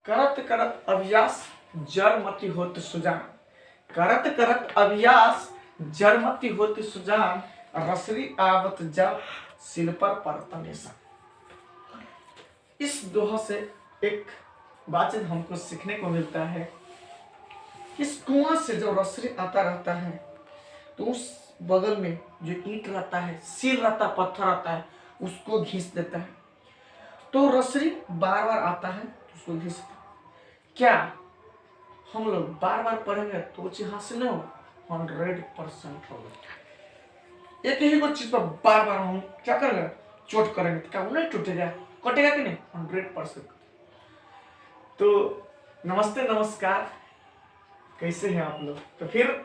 करत करत अभ्यास जड़मति होत सुजान। करत करत अभ्यास जड़मति होत सुजान, रसरी आवत जब सिल पर परतनेसा। इस दोहा से एक बात हमको सीखने को मिलता है। इस कुआं से जो रसरी आता रहता है तो उस बगल में जो ईंट रहता है, सिल रहता, पत्थर रहता है, उसको घिस देता है। तो रसरी बार बार आता है तो उसको घिस। क्या हम लोग बार बार पढ़ेंगे तो वो चीज हासिल नहीं होगा? 100% होगा। एक ही को चीज पर बार बार हम क्या करेंगे? चोट करेंगे तो क्या वो नहीं टूटेगा, कटेगा कि नहीं? 100%। तो नमस्ते नमस्कार, कैसे हैं आप लोग? तो फिर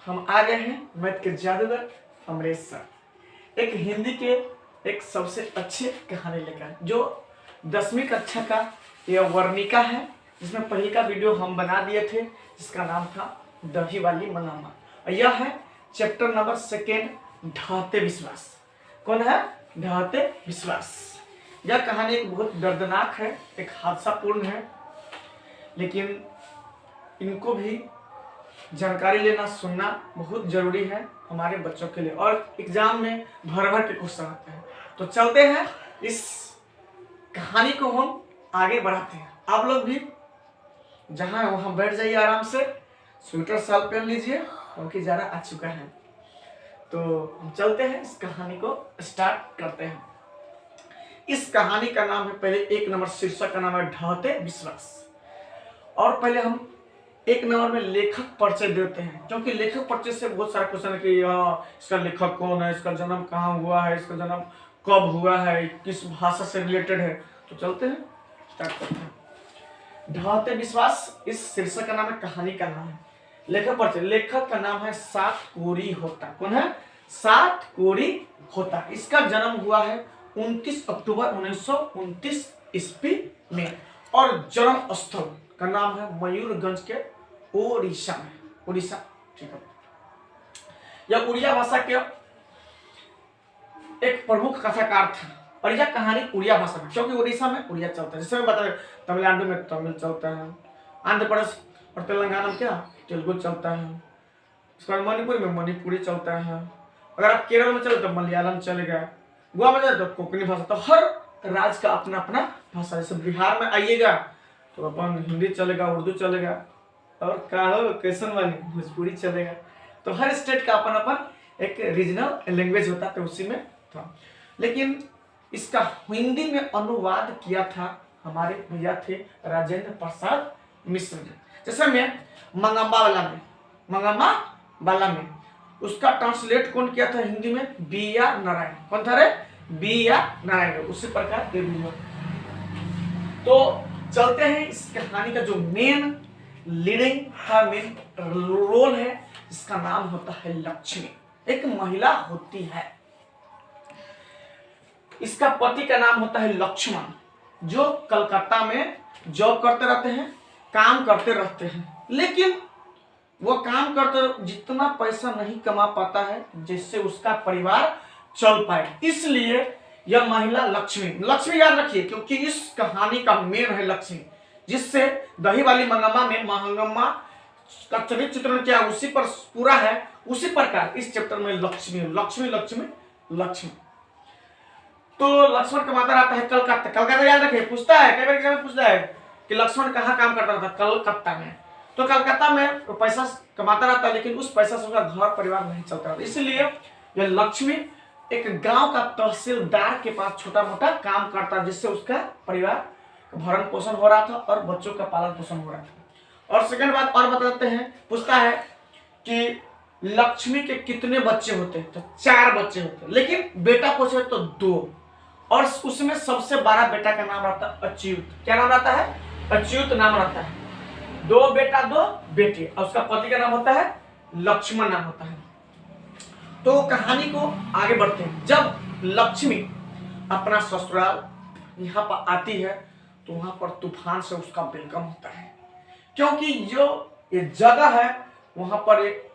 हम आ गए हैं मैथ के जादूगर अमरेश सर, एक हिंदी के एक सबसे अच्छे कहानी लेकर, जो 10वीं कक्षा का यह वर्णिका है, जिसमें पहले का वीडियो हम बना दिए थे, जिसका नाम था दही वाली मंगामा। और यह है चैप्टर नंबर 2, ढहते विश्वास। कौन है? ढहते विश्वास। यह कहानी एक बहुत दर्दनाक है, एक हादसापूर्ण है, लेकिन इनको भी जानकारी लेना, सुनना बहुत जरूरी है हमारे बच्चों के लिए, और एग्जाम में भर भर के क्वेश्चन आते हैं। तो चलते हैं, इस कहानी को हम आगे बढ़ाते हैं। आप लोग भी जहां है वहां बैठ जाइए आराम से, स्वेटर साल पहन लीजिए क्योंकि ज़्यादा आ चुका है। तो हम चलते हैं, इस कहानी को स्टार्ट करते हैं। इस कहानी का नाम है, पहले 1 नंबर शीर्षक का नाम है ढहते विश्वास। और पहले हम 1 नंबर में लेखक परिचय देते हैं, क्योंकि लेखक परिचय से बहुत सारे क्वेश्चन है कि इसका लेखक कौन है, इसका जन्म कहाँ हुआ है, इसका जन्म कब हुआ है, किस भाषा से रिलेटेड है। तो चलते हैं, स्टार्ट करते हैं। ढहते विश्वास इस शीर्षक का नाम है, कहानी का नाम है। लेखक परिचय, लेखक का नाम है सात कोरी होता। कौन है? सात कोरी होता। इसका जन्म हुआ है 29 अक्टूबर 1929 ईस्वी में, और जन्म स्थल का नाम है मयूरगंज के ओडिशा में। ओडिशा, ठीक है। यह उड़िया भाषा के एक प्रमुख कथाकार था, और यह कहानी उड़िया भाषा में, क्योंकि उड़ीसा में उड़िया चलता है। जैसे मैं बता, तमिलनाडु में तमिल चलता है, आंध्र प्रदेश और तेलंगाना में क्या तेलुगु चलता है, इसके बाद मणिपुर में मणिपुरी चलता है, अगर आप केरल में चले तो मलयालम चलेगा, गोवा में जाए तो कोंकणी भाषा। तो हर राज्य का अपना अपना भाषा। जैसे बिहार में आइएगा तो अपन हिंदी चलेगा, उर्दू चलेगा, और कैसन वाली भोजपुरी चलेगा। तो हर स्टेट का अपन अपन एक रीजनल लैंग्वेज होता है, तो उसी में था। लेकिन इसका हिंदी में अनुवाद किया था हमारे भैया थे राजेंद्र प्रसाद मिश्र ने। जैसे में मंगम्मा वाला में उसका ट्रांसलेट कौन किया था हिंदी में? B.R. नारायण। कौन था रे? B.R. नारायण। उसी प्रकार ये भी। तो चलते हैं, इस कहानी का जो मेन लीडिंग का मेन रोल है, इसका नाम होता है लक्ष्मी। एक महिला होती है, इसका पति का नाम होता है लक्ष्मण, जो कलकत्ता में जॉब करते रहते हैं, काम करते रहते हैं। लेकिन वो काम करते जितना पैसा नहीं कमा पाता है जिससे उसका परिवार चल पाए, इसलिए यह महिला लक्ष्मी याद रखिए, क्योंकि इस कहानी का मेन है लक्ष्मी, जिससे दही वाली मंगम्मा में मंगम्मा का चरित्र चित्रण क्या उसी पर पूरा है। उसी प्रकार इस चैप्टर में लक्ष्मी। तो लक्ष्मण कमाता रहता है कलकत्ता याद रखिए, पूछता है कई बार एग्जाम में पूछता है कि लक्ष्मण कहाँ काम करता था? कलकत्ता में। तो कलकत्ता में पैसा कमाता रहता है, लेकिन उस पैसा से उसका घर परिवार नहीं चलता रहता, इसलिए यह लक्ष्मी एक गांव का तहसीलदार के पास छोटा मोटा काम करता, जिससे उसका परिवार भरण पोषण हो रहा था और बच्चों का पालन पोषण हो रहा था। और सेकंड बात और बताते हैं, पूछता है कि लक्ष्मी के कितने बच्चे होते हैं? तो 4 बच्चे होते हैं, लेकिन बेटा पूछे तो 2, और उसमें सबसे बड़ा बेटा का नाम रहता है अच्युत। क्या नाम रहता है? अच्युत नाम रहता है। 2 बेटा 2 बेटी, और उसका पति का नाम होता है लक्ष्मण नाम होता है। तो कहानी को आगे बढ़ते हैं। जब लक्ष्मी अपना ससुराल यहाँ पर आती है तो वहां पर तूफान से उसका वेलकम होता है, क्योंकि जो ये जगह है वहां पर एक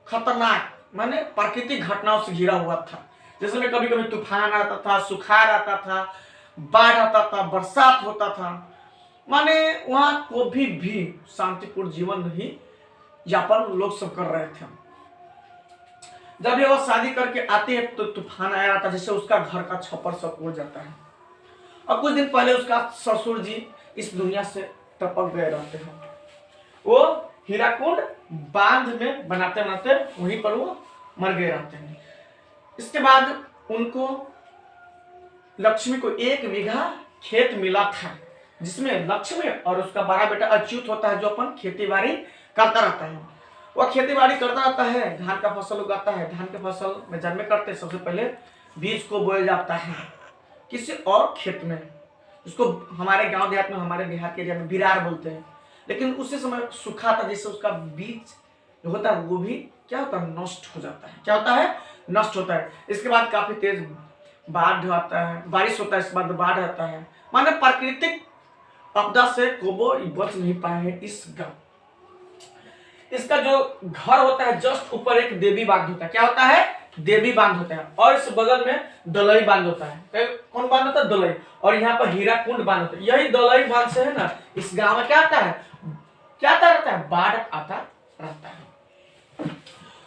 खतरनाक माने प्राकृतिक घटनाओं से घिरा हुआ था। जैसे में कभी कभी तूफान आता था, सुखाड़ आता था, बाढ़ आता था, बरसात होता था, माने वहां कभी भी शांतिपूर्ण जीवन नहीं यापन लोग सब कर रहे थे। जब ये वो शादी करके आती है तो तूफान आया था, जैसे उसका घर का छप्पर सब उड़ जाता है। और कुछ दिन पहले उसका ससुर जी इस दुनिया से टपक गए रहते हैं। वो हीराकुंड बांध में बनाते बनाते वहीं पर वो मर गए रहते हैं। इसके बाद उनको लक्ष्मी को 1 बीघा खेत मिला था, जिसमें लक्ष्मी और उसका बड़ा बेटा अच्युत होता है, जो अपन खेती बाड़ी करता रहता है। वह खेती बाड़ी करता रहता है, धान का फसल उगाता है। धान के फसल में जन्मे करते सबसे पहले बीज को बोया जाता है किसी और खेत में, उसको हमारे गांव देहात में, हमारे बिहार के एरिया में बिरार बोलते हैं। लेकिन उसी समय सूखा था, जिससे उसका बीज जो होता है वो भी क्या होता है, नष्ट हो जाता है। क्या होता है, नष्ट होता है। इसके बाद काफी तेज बाढ़ आता है, बारिश होता है, इसके बाद बाढ़ आता है। माने प्राकृतिक आपदा से कोबो बच नहीं पाए हैं इस गांव। इसका जो घर होता है जस्ट ऊपर एक देवी बांध होता है। क्या होता है, देवी बांध होता है। और इस बगल में दलई बांध होता है। कौन बांध होता है, दलई। और यहाँ पर हीराकुंड बांध होता है। यही दलई बांध से है ना इस गांव में क्या आता है, क्या आता रहता है, बाढ़ आता रहता है।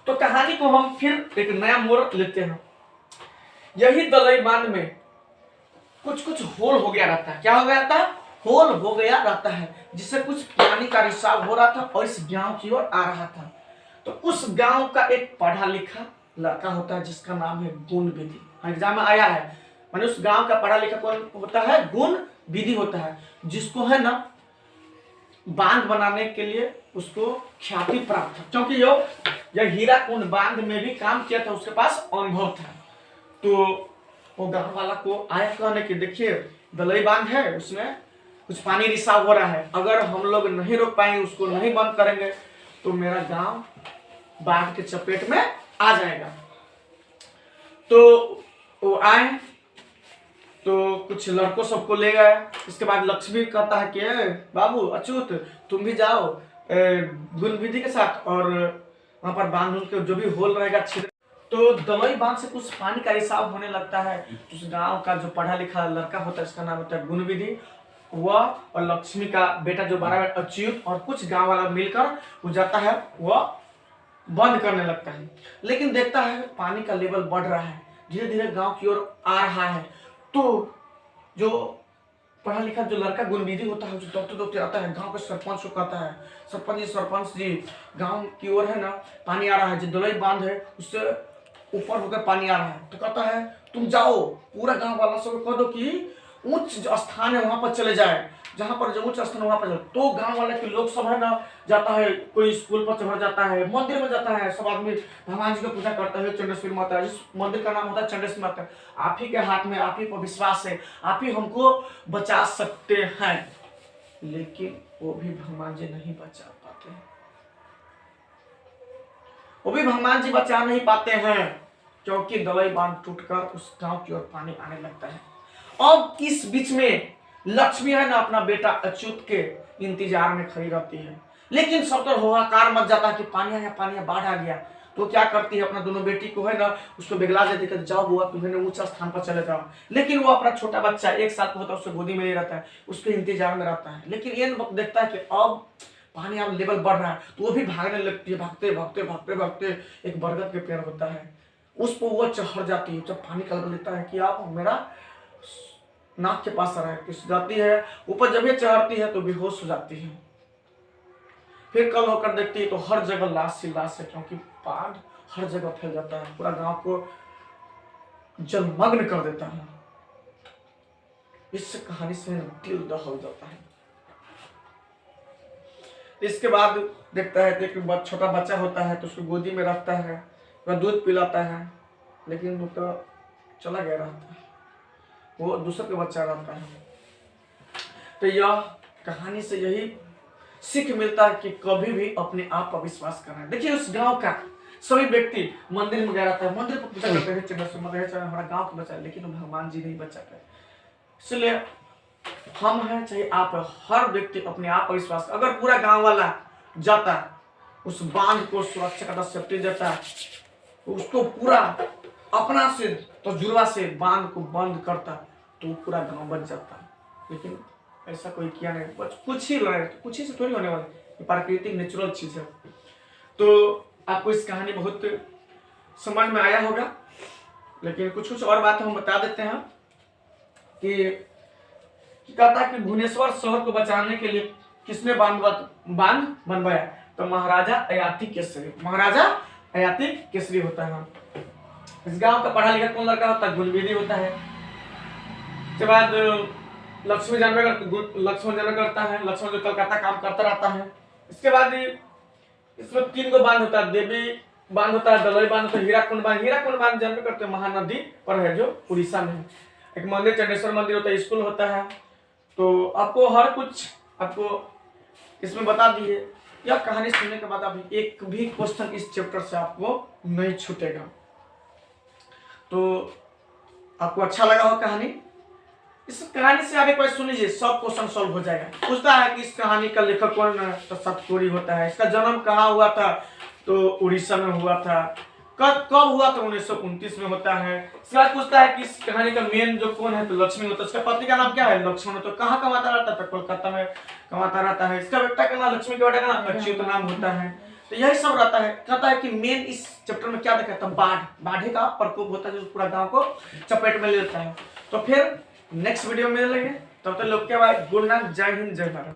तो कहानी को हम फिर एक नया मोड़ लेते हैं। यही दलई बांध में कुछ कुछ होल हो गया रहता है। क्या हो गया था, होल हो गया रहता है, जिससे कुछ पानी का रिसाव हो रहा था और इस गांव की ओर आ रहा था। तो उस गांव का एक पढ़ा लिखा लड़का होता है, जिसका नाम है गुण विधि। एग्जाम में आया है, माने उस गांव का पढ़ा लिखा कौन होता है, गुण विधि होता है, जिसको है ना बांध बनाने के लिए उसको ख्याति प्राप्त था, क्योंकि यह हीराकुंड बांध में भी काम किया था, उसके पास अनुभव था। तो वो गांव वाला को आया कहने की, देखिए दलई बांध है, उसमें कुछ पानी रिसाव हो रहा है, अगर हम लोग नहीं रोक पाएंगे, उसको नहीं बंद करेंगे, तो मेरा गांव बाढ़ के चपेट में आ जाएगा। तो वो आए, तो कुछ लड़कों सबको ले गए। इसके बाद लक्ष्मी कहता है कि बाबू अच्युत तुम भी जाओ गुण विधि के साथ, और वहां पर बांध के जो भी होल रहेगा छिद्र। तो दलई बांध से कुछ पानी का रिसाव होने लगता है। उस गांव का जो पढ़ा लिखा लड़का होता है, इसका नाम होता है गुण विधि, वह और लक्ष्मी का बेटा जो बड़ा बेटा अच्युत और कुछ गांव वाला मिलकर वो जाता है, वह बंद करने लगता है। लेकिन देखता है पानी का लेवल बढ़ रहा है, धीरे धीरे गांव की ओर आ रहा है। तो जो पढ़ा लिखा जो लड़का गुणविधि होता है, जो दौड़ते दौड़ते आता है, गांव के सरपंच को कहता है, सरपंच जी गांव की ओर है ना पानी आ रहा है, जो दलई बांध है उससे ऊपर होकर पानी आ रहा है। तो कहता है तुम जाओ, पूरा गांव वाला सब कह दो कि उच्च स्थान है वहां पर चले जाए, जहां पर जो उच्च स्थान वहां पर। तो गांव वाले के लोग सब है ना जाता है, कोई स्कूल पर चढ़ जाता है, मंदिर में जाता है, सब आदमी भगवान जी की पूजा करता है, चंडेश्वरी माता, जिस मंदिर का नाम होता है चंडेश्वरी माता। आप ही के हाथ में, आप ही पर विश्वास है, आप ही हमको बचा सकते हैं। लेकिन वो भी भगवान जी नहीं बचा पाते हैं, वो भी भगवान जी बचा नहीं पाते हैं, क्योंकि दलई बांध टूटकर उस गांव की ओर पानी आने लगता है। अब इस बीच में लक्ष्मी है ना अपना बेटा अच्युत के इंतजार में खड़ी रहती है। लेकिन सब तो हाहाकार मच जाता है कि पानी आया, पानी आया, बाढ़ आ गया। तो क्या करती है, अपना दोनों बेटी को है ना उसको बिगला देती है, जाओ बुआ तुम्हें ऊंचा स्थान पर चले जाओ। लेकिन वो अपना छोटा बच्चा 1 साल का होता है, उसको गोदी में ले रहता है, उसके इंतजार में रहता है। लेकिन ये वक्त देखता है कि अब पानी अब लेवल बढ़ रहा है, तो वो भी भागने लगती है। भागते भागते भागते भागते एक बरगद के पेड़ होता है, उस पर वो चढ़ जाती है। जब पानी का लेवल लेता है कि आप मेरा नाक के पास आ रहा है, किस जाती है ऊपर, जब ये चढ़ती है तो बेहोश हो जाती है। फिर कल होकर देखती है तो हर जगह लाश ही लाश है, क्योंकि बाढ़ हर जगह फैल जाता है, पूरा गांव को जलमग्न कर देता है। इस कहानी से दिल दहल जाता है। इसके बाद देखता है कि छोटा बच्चा होता है, तो उसको गोदी में रखता है, वह दूध पिलाता है, लेकिन वो तो चला गया रहता है, वो दूसरे का बच्चा रहता है। तो यह कहानी से यही सीख मिलता है कि कभी भी अपने आप पर विश्वास करना है। देखिए उस गांव का सभी व्यक्ति मंदिर में गया रहता है, मंदिर पर पूजा करते हैं, चंद्रशेखर हमारा गांव को बचा, लेकिन भगवान जी नहीं बचा पाए। इसलिए हम हैं चाहे आप, हर व्यक्ति अपने आप पर विश्वास। अगर पूरा गांव वाला जाता उस बांध को सुरक्षा का सेफ्टी देता, उसको पूरा अपना से तजुर्बा से बांध को बंद करता, तो पूरा गांव बच जाता। लेकिन ऐसा कोई किया नहीं, बस कुछ ही लड़ा, कुछ ही से थोड़ी होने वाला, ये प्राकृतिक नेचुरल चीज है। तो आपको इस कहानी बहुत समझ में आया होगा, लेकिन कुछ कुछ और बात हम बता देते हैं कि कहता है कि भुवनेश्वर शहर को बचाने के लिए किसने बांध बनवाया? तो महाराजा अयाती केसरी, महाराजा अयाती केसरी होता है। इस गांव का पढ़ा लिखा कौन लड़का होता है? गुणविधि होता है। उसके बाद लक्ष्मण जन्म करता है, लक्ष्मण जो कलकत्ता काम करता रहता है। इसके बाद इसमें 3 गो बांध होता है, देवी बांध होता है, दलई बांध होता है, हीराकुंड बांध जन्म करते हैं महानदी पर है जो उड़ीसा में है। एक मंदिर चंडेश्वर मंदिर होता है, स्कूल होता है। तो आपको हर कुछ आपको इसमें बता दिए। यह कहानी सुनने के बाद अभी एक भी क्वेश्चन इस चैप्टर से आपको नहीं छूटेगा। तो आपको अच्छा लगा हो कहानी? इस कहानी से आगे क्वेश्चन लीजिए, सब क्वेश्चन सॉल्व हो जाएगा। पूछता है कि इस कहानी का लेखक कौन है? तो सतकर्णी होता है। इसका जन्म कहाँ हुआ था? तो उड़ीसा में हुआ था। कब हुआ था? 1929 में होता है। इसके बाद पूछता है कि इस कहानी का मेन जो कौन है? तो लक्ष्मी होता है। उसका पति का नाम क्या है? लक्ष्मण। तो कहाँ कमाता रहता था? कोलकाता में कमाता रहता है। इसका बेटा का नाम, लक्ष्मी के बेटा का नाम अच्युत नाम होता है। तो यही सब रहता है। कहता है कि मेन इस चैप्टर में क्या दिखाता है? बाढ़ का प्रकोप होता है जो पूरा गांव को चपेट में ले लेता है। तो फिर नेक्स्ट वीडियो में मिलेंगे, तब तक लोग के बाद गुड नाइट, जय हिंद, जय भारत।